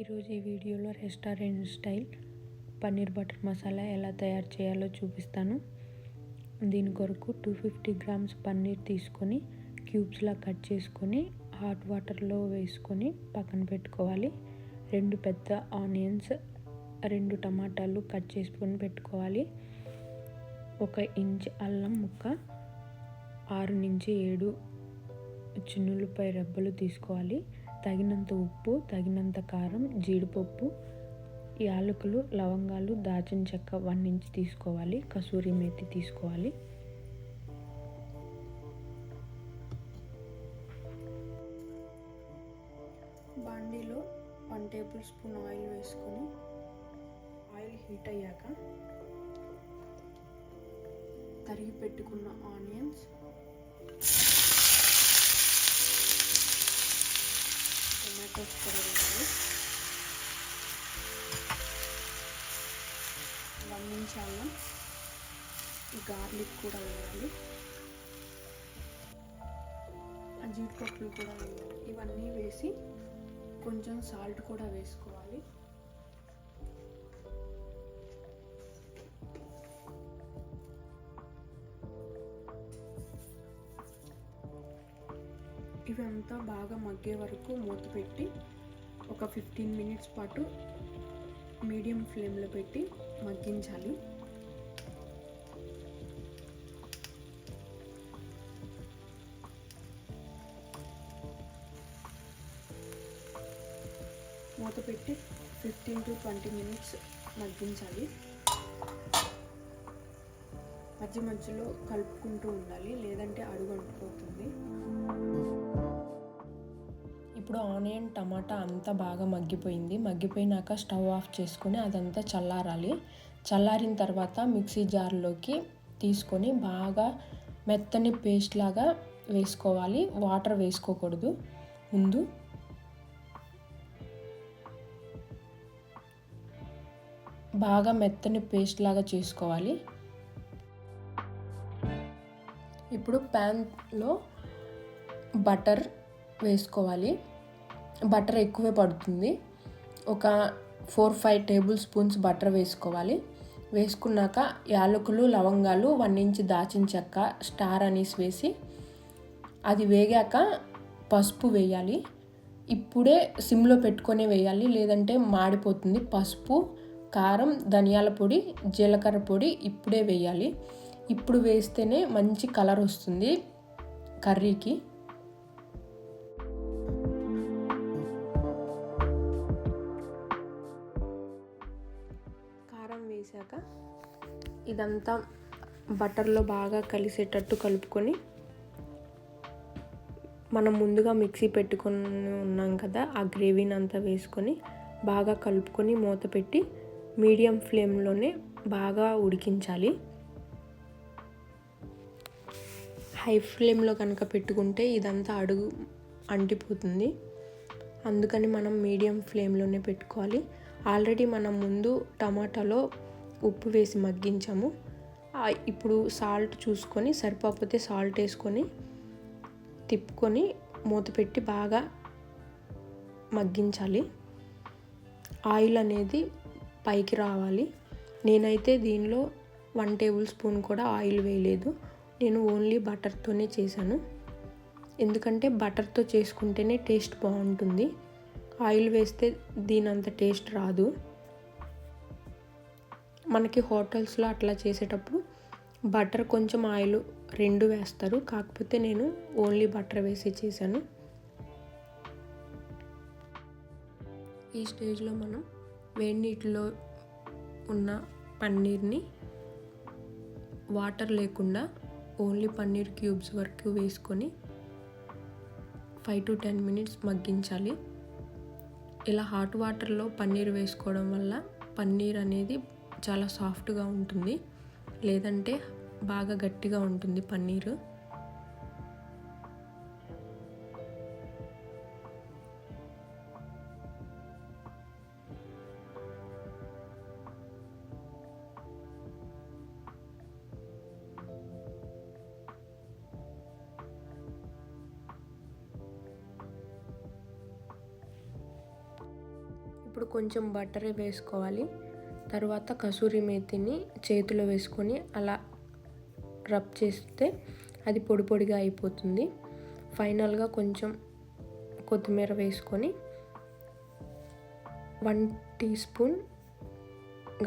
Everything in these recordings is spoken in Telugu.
ఈరోజు ఈ వీడియోలో restaurant style paneer butter masala ఎలా తయారు చేయాలో చూపిస్తాను. దీని కొరకు 250 గ్రామ్స్ పన్నీర్ తీసుకొని క్యూబ్స్లా కట్ చేసుకొని హాట్ వాటర్లో వేసుకొని పక్కన పెట్టుకోవాలి. 2 పెద్ద ఆనియన్స్, 2 టమాటాలు కట్ చేసుకొని పెట్టుకోవాలి. 1 ఇంచ్ అల్లం ముక్క, 6 నుంచి 7 చిన్నులపై రెబ్బలు తీసుకోవాలి. తగినంత ఉప్పు, తగినంత కారం, జీడిపప్పు, యాలకులు, లవంగాలు, దాల్చిన చెక్క 1 ఇంచ్ తీసుకోవాలి. కసూరి మేతి తీసుకోవాలి. బాండీలో 1 టేబుల్ స్పూన్ ఆయిల్ వేసుకొని ఆయిల్ హీట్ అయ్యాక తరిగి పెట్టుకున్న ఆనియన్స్, టొమాటోస్ కూడా వేయాలి. 1 ఇంచ్ అల్లం, గార్లిక్ కూడా వేయాలి. జీడిపప్పులు కూడా వేయాలి. ఇవన్నీ వేసి కొంచెం సాల్ట్ కూడా వేసుకోవాలి. ఇవంతా బాగా మగ్గే వరకు మూత పెట్టి ఒక 15 మినిట్స్ పాటు మీడియం ఫ్లేమ్లో పెట్టి మగ్గించాలి. మూత పెట్టి 15 to 20 మినిట్స్ మగ్గించాలి. మధ్య మధ్యలో కలుపుకుంటూ ఉండాలి, లేదంటే అడుగు అంటుపోతుంది. ఇప్పుడు ఆనియన్, టమాటా అంతా బాగా మగ్గిపోయింది. మగ్గిపోయినాక స్టవ్ ఆఫ్ చేసుకొని అదంతా చల్లారాలి. చల్లారిన తర్వాత మిక్సీ జార్లోకి తీసుకొని బాగా మెత్తని పేస్ట్ లాగా వేసుకోవాలి. వాటర్ వేసుకోకూడదు. ముందు బాగా మెత్తని పేస్ట్ లాగా చేసుకోవాలి. ఇప్పుడు ప్యాన్లో బటర్ వేసుకోవాలి. బటర్ ఎక్కువే పడుతుంది. ఒక 4-5 టేబుల్ స్పూన్స్ బటర్ వేసుకోవాలి. వేసుకున్నాక యాలకులు, లవంగాలు, 1 ఇంచ్ దాచిన చెక్క, స్టార్ అనీస్ వేసి అది వేగాక పసుపు వేయాలి. ఇప్పుడే సిమ్లో పెట్టుకొని వేయాలి, లేదంటే మాడిపోతుంది. పసుపు, కారం, ధనియాల పొడి, జీలకర్ర పొడి ఇప్పుడే వేయాలి. ఇప్పుడు వేస్తేనే మంచి కలర్ వస్తుంది కర్రీకి. కారం వేసాక ఇదంతా బటర్లో బాగా కలిసేటట్టు కలుపుకొని మనం ముందుగా మిక్సీ పెట్టుకొని ఉన్నాం కదా, ఆ గ్రేవీని అంతా వేసుకొని బాగా కలుపుకొని మూత పెట్టి మీడియం ఫ్లేమ్లోనే బాగా ఉడికించాలి. హై ఫ్లేమ్లో కనుక పెట్టుకుంటే ఇదంతా అడుగు అంటిపోతుంది. అందుకని మనం మీడియం ఫ్లేమ్లోనే పెట్టుకోవాలి. ఆల్రెడీ మనం ముందు టమాటాలో ఉప్పు వేసి మగ్గించాము. ఇప్పుడు సాల్ట్ చూసుకొని సరిపోతే సాల్ట్ వేసుకొని తిప్పుకొని మూత పెట్టి బాగా మగ్గించాలి. ఆయిల్ అనేది పైకి రావాలి. నేనైతే దీనిలో 1 టేబుల్ స్పూన్ కూడా ఆయిల్ వేయలేదు. నేను ఓన్లీ బటర్తోనే చేశాను. ఎందుకంటే బటర్తో చేసుకుంటేనే టేస్ట్ బాగుంటుంది. ఆయిల్ వేస్తే దీనంత టేస్ట్ రాదు. మనకి హోటల్స్లో అట్లా చేసేటప్పుడు బటర్ కొంచెం ఆయిల్ 2 వేస్తారు. కాకపోతే నేను ఓన్లీ బటర్ వేసి చేశాను. ఈ స్టేజ్లో మనం వేడి నీటిలో ఉన్న పన్నీర్ని వాటర్ లేకుండా ఓన్లీ పన్నీర్ క్యూబ్స్ వరకు వేసుకొని 5 to 10 మినిట్స్ మగ్గించాలి. ఇలా హాట్ వాటర్లో పన్నీర్ వేసుకోవడం వల్ల పన్నీర్ అనేది చాలా సాఫ్ట్గా ఉంటుంది, లేదంటే బాగా గట్టిగా ఉంటుంది పన్నీరు. ఇప్పుడు కొంచెం బటర్ వేసుకోవాలి. తర్వాత కసూరి మేతిని చేతిలో వేసుకొని అలా రబ్ చేస్తే అది పొడి పొడిగా అయిపోతుంది. ఫైనల్గా కొంచెం కొత్తిమీర వేసుకొని 1 టీ స్పూన్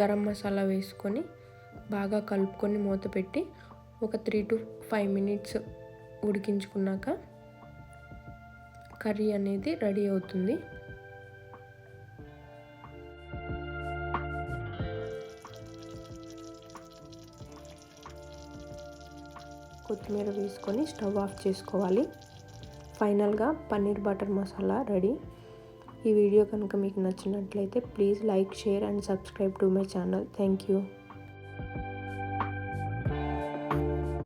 గరం మసాలా వేసుకొని బాగా కలుపుకొని మూత పెట్టి ఒక 3 to 5 మినిట్స్ ఉడికించుకున్నాక కర్రీ అనేది రెడీ అవుతుంది. కొత్తిమీర వేసుకొని స్టవ్ ఆఫ్ చేసుకోవాలి. ఫైనల్గా పన్నీర్ బటర్ మసాలా రెడీ. ఈ వీడియో కనుక మీకు నచ్చినట్లయితే please like, share and subscribe to my channel. Thank you.